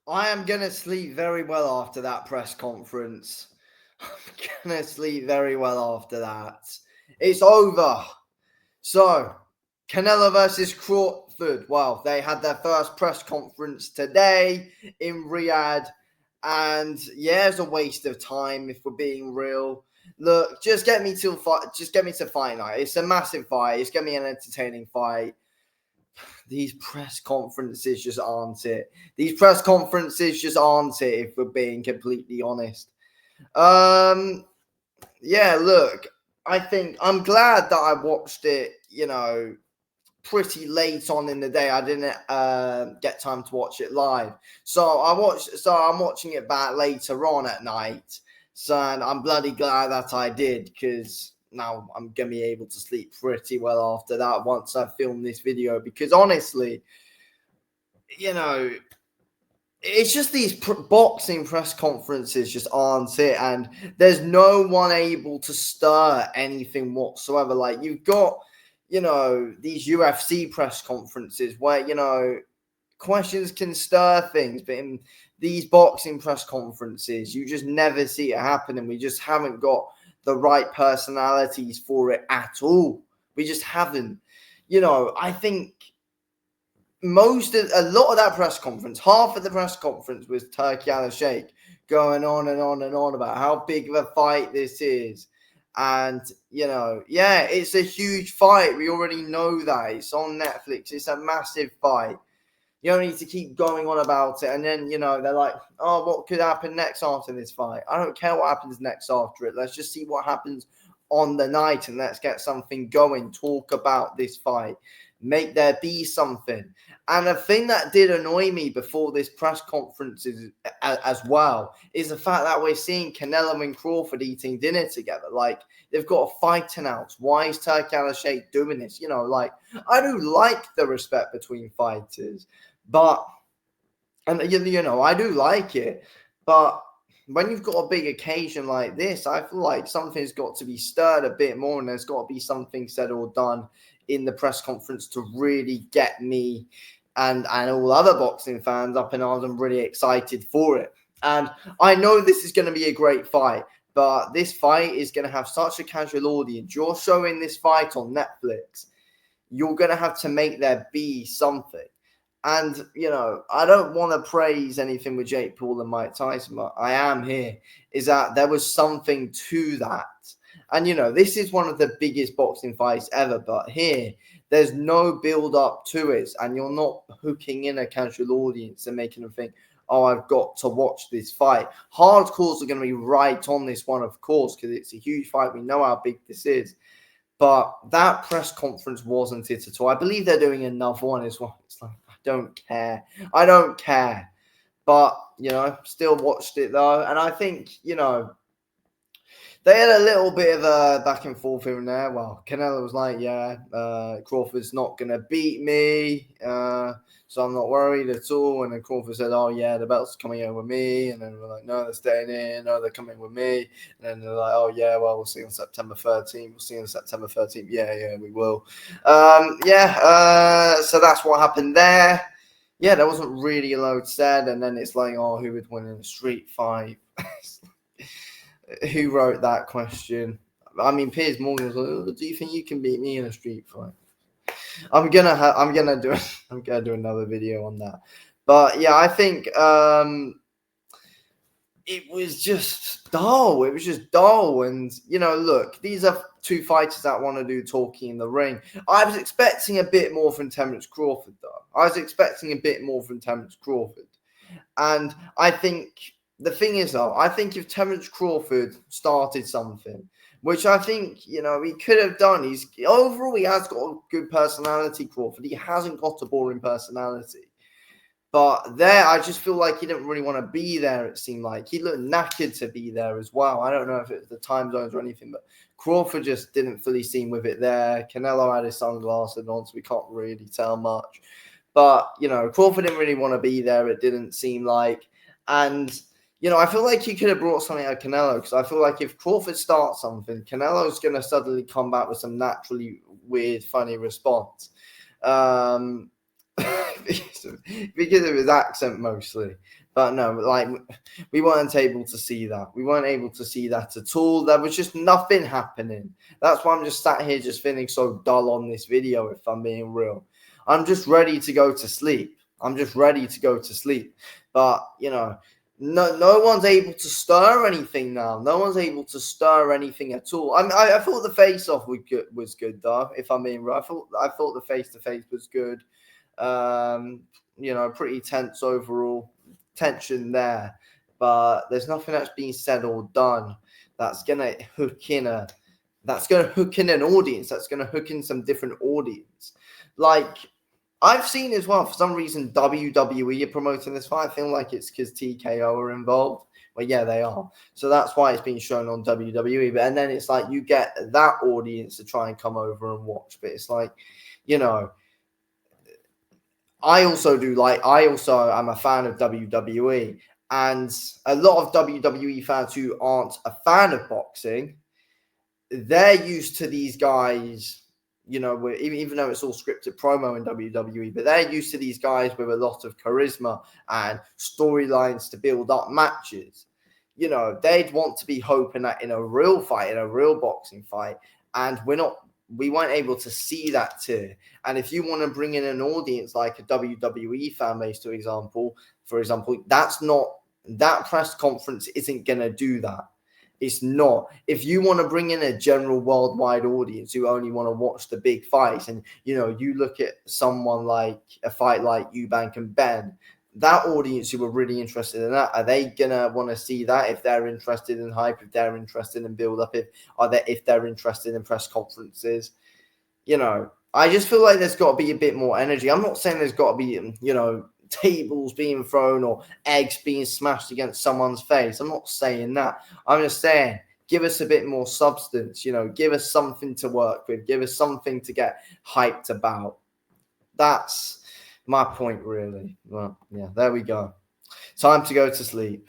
I am going to sleep very well after that press conference. I'm going to sleep very well after that. It's over. So, Canelo versus Crawford. Well, they had their first press conference today in Riyadh. And yeah, it's a waste of time if we're being real. Look, just get me to fight night. It's a massive fight. It's going to be an entertaining fight. These press conferences just aren't it. These press conferences just aren't it, if we're being completely honest. Yeah, look, I think I'm glad that I watched it, pretty late on in the day. I didn't get time to watch it live. So I'm watching it back later on at night. So and I'm bloody glad that I did, because now I'm going to be able to sleep pretty well after that once I film this video. Because honestly, it's just these boxing press conferences just aren't it. And there's no one able to stir anything whatsoever. Like, you've got, these UFC press conferences where, questions can stir things. But in these boxing press conferences, you just never see it happen. And we just haven't got the right personalities for it at all. We just haven't. I think a lot of that press conference, half of the press conference was Turki Al-Sheikh going on and on and on about how big of a fight this is. And, yeah, it's a huge fight. We already know that. It's on Netflix. It's a massive fight. You don't need to keep going on about it. And then, they're like, oh, what could happen next after this fight? I don't care what happens next after it. Let's just see what happens on the night and let's get something going. Talk about this fight. Make there be something. And the thing that did annoy me before this press conference as well is the fact that we're seeing Canelo and Crawford eating dinner together. Like, they've got a fight announced. Why is Turki Al-Sheikh doing this? I do like the respect between fighters, but, and I do like it, but when you've got a big occasion like this, I feel like something's got to be stirred a bit more, and there's got to be something said or done in the press conference to really get me and all other boxing fans up in arms. I'm really excited for it. And I know this is going to be a great fight, but this fight is going to have such a casual audience. You're showing this fight on Netflix. You're going to have to make there be something. And, I don't want to praise anything with Jake Paul and Mike Tyson, but I am here, is that there was something to that. And, this is one of the biggest boxing fights ever, but here, there's no build-up to it, and you're not hooking in a casual audience and making them think, oh, I've got to watch this fight. Hardcores are going to be right on this one, of course, because it's a huge fight. We know how big this is. But that press conference wasn't it at all. I believe they're doing another one as well. It's like, I don't care. But, still watched it, though. And I think, they had a little bit of a back and forth here and there. Well, Canelo was like, Crawford's not going to beat me, so I'm not worried at all. And then Crawford said, oh, yeah, the belt's coming in with me. And then we're like, no, they're staying in. No, they're coming with me. And then they're like, oh, yeah, well, we'll see on September 13th. We'll see on September 13th. Yeah, we will. So that's what happened there. Yeah, there wasn't really a load said. And then it's like, oh, who would win in a street fight? Who wrote that question? I mean, Piers Morgan was like, oh, do you think you can beat me in a street fight? I'm gonna do another video on that. But yeah, I think it was just dull. It was just dull. And look, these are two fighters that want to do talking in the ring. I was expecting a bit more from Terence Crawford, though. And I think the thing is, though, I think if Terence Crawford started something, which I think, he could have done. He has got a good personality, Crawford. He hasn't got a boring personality. But there, I just feel like he didn't really want to be there, it seemed like. He looked knackered to be there as well. I don't know if it was the time zones or anything, but Crawford just didn't fully seem with it there. Canelo had his sunglasses on, so we can't really tell much. But, Crawford didn't really want to be there, it didn't seem like. And I feel like he could have brought something out of Canelo, because I feel like if Crawford starts something, Canelo's going to suddenly come back with some naturally weird, funny response. because of his accent mostly. But no, like we weren't able to see that. We weren't able to see that at all. There was just nothing happening. That's why I'm just sat here just feeling so dull on this video, if I'm being real. I'm just ready to go to sleep. I'm just ready to go to sleep. But, you know, no one's able to stir anything now. No one's able to stir anything at all. I thought the face-off was good, though, if I'm being real. I thought the face-to-face was good. You know, pretty tense overall. Tension there, but there's nothing that's been said or done that's gonna hook in an audience, that's gonna hook in some different audience. Like I've seen as well, for some reason WWE are promoting this fight. I feel like it's because TKO are involved. Well, yeah, they are. So that's why it's been shown on WWE. But and then it's like you get that audience to try and come over and watch. But it's like, you know, I also am a fan of WWE, and a lot of WWE fans who aren't a fan of boxing, they're used to these guys, you know, even though it's all scripted promo in WWE, but they're used to these guys with a lot of charisma and storylines to build up matches. You know, they'd want to be hoping that in a real fight, in a real boxing fight, and we weren't able to see that too. And if you want to bring in an audience like a WWE fan base, for example, that press conference isn't going to do that. It's not. If you want to bring in a general worldwide audience who only want to watch the big fights, and you know, you look at someone like a fight like Eubank and Ben, that audience who are really interested in that, are they gonna want to see that? If they're interested in hype, if they're interested in build up, if they're interested in press conferences, you know, I just feel like there's got to be a bit more energy. I'm not saying there's got to be, you know, tables being thrown or eggs being smashed against someone's face. I'm not saying that. I'm just saying, give us a bit more substance, you know, give us something to work with, give us something to get hyped about. That's my point, really. Well, yeah, there we go. Time to go to sleep.